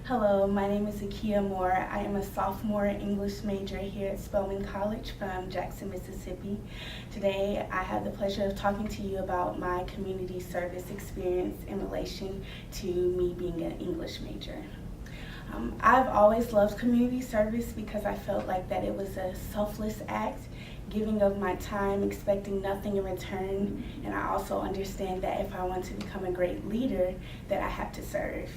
Hello, my name is Achaia Moore. I am a sophomore English major here at Spelman College from Jackson, Mississippi. Today, I have the pleasure of talking to you about my community service experience in relation to me being an English major. I've always loved community service because I felt like that it was a selfless act, giving of my time, expecting nothing in return, and I also understand that if I want to become a great leader, that I have to serve.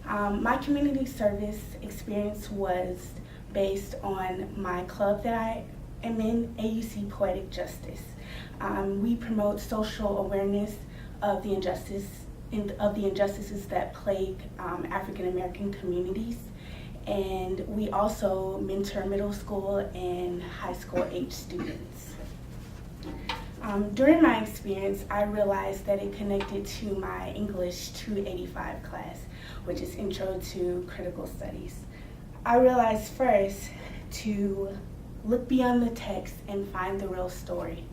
My community service experience was based on my club that I am in, AUC Poetic Justice. We promote social awareness of the injustices that plague African American communities, and we also mentor middle school and high school age students. During my experience, I realized that it connected to my English 285 class, which is Intro to Critical Studies. I realized first to look beyond the text and find the real story.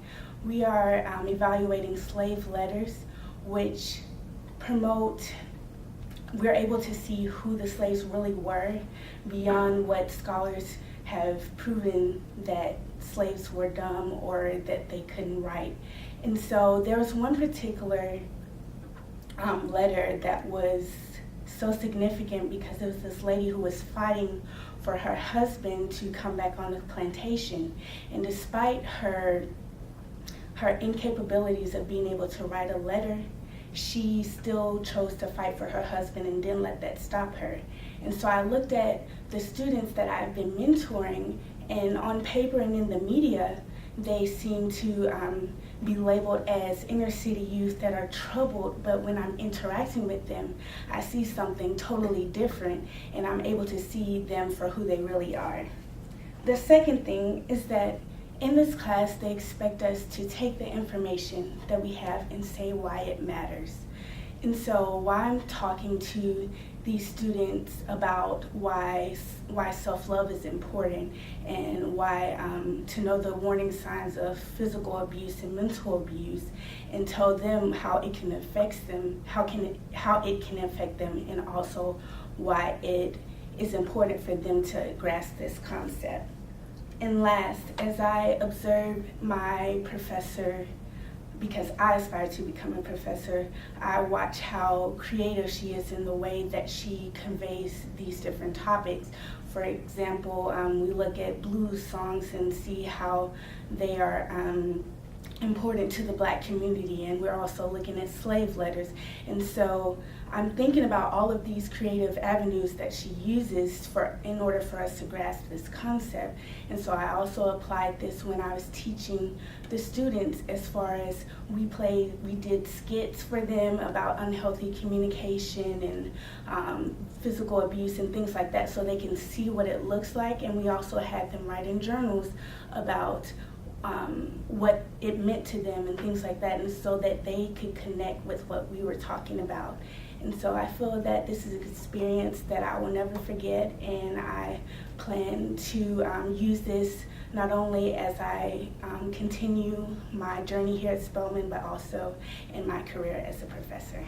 We are evaluating slave letters, which we're able to see who the slaves really were beyond what scholars have proven that slaves were dumb or that they couldn't write. And so there was one particular letter that was so significant because it was this lady who was fighting for her husband to come back on the plantation. And despite her incapabilities of being able to write a letter, she still chose to fight for her husband and didn't let that stop her. And so I looked at the students that I've been mentoring, and on paper and in the media, they seem to be labeled as inner city youth that are troubled, but when I'm interacting with them, I see something totally different, and I'm able to see them for who they really are. The second thing is that in this class, they expect us to take the information that we have and say why it matters. And so while I'm talking to these students about why self-love is important and why to know the warning signs of physical abuse and mental abuse, and tell them how it can affect them, how it can affect them, and also why it is important for them to grasp this concept. And last, as I observe my professor, because I aspire to become a professor, I watch how creative she is in the way that she conveys these different topics. For example, we look at blues songs and see how they are important to the Black community, and we're also looking at slave letters. And so I'm thinking about all of these creative avenues that she uses in order for us to grasp this concept. And so I also applied this when I was teaching the students, as far as we did skits for them about unhealthy communication and physical abuse and things like that, so they can see what it looks like. And we also had them write in journals about what it meant to them and things like that, and so that they could connect with what we were talking about. And so I feel that this is an experience that I will never forget, and I plan to use this not only as I continue my journey here at Spelman, but also in my career as a professor.